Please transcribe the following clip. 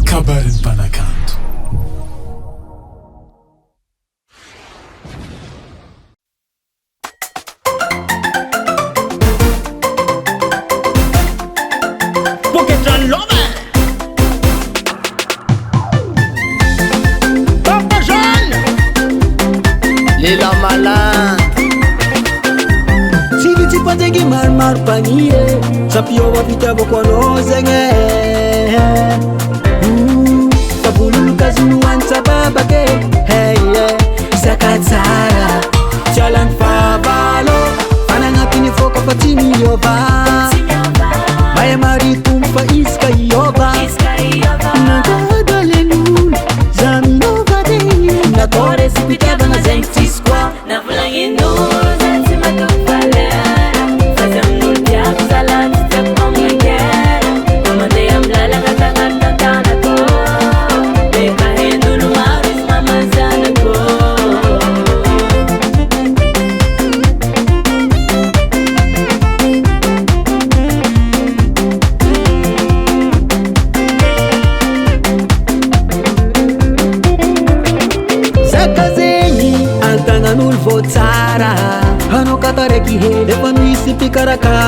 kabarin'ny mpanakanto. Lela malady tsy vitsy fandraiky maromaro mpagnie sapiova fitiavako anao zegny tabololokazonoany sababake hey isaka tsara tsy alany favalo fanagnatiny foka fa tsy miova mahay maritombo fa isaka iova nangadalelolo za minova de natao resy fitiavana zegny tsisy koa navolagn'in'olo za tsy matoko valera fazy amin'olo tiako zalahy tsy tiako mamangera fa mandeha amy lalagna tagnaty tantanako beka hendolo maro izy mamazanako zaka zegny antagnan'olo vo tsara anao katareky hely efa misy mpikarakara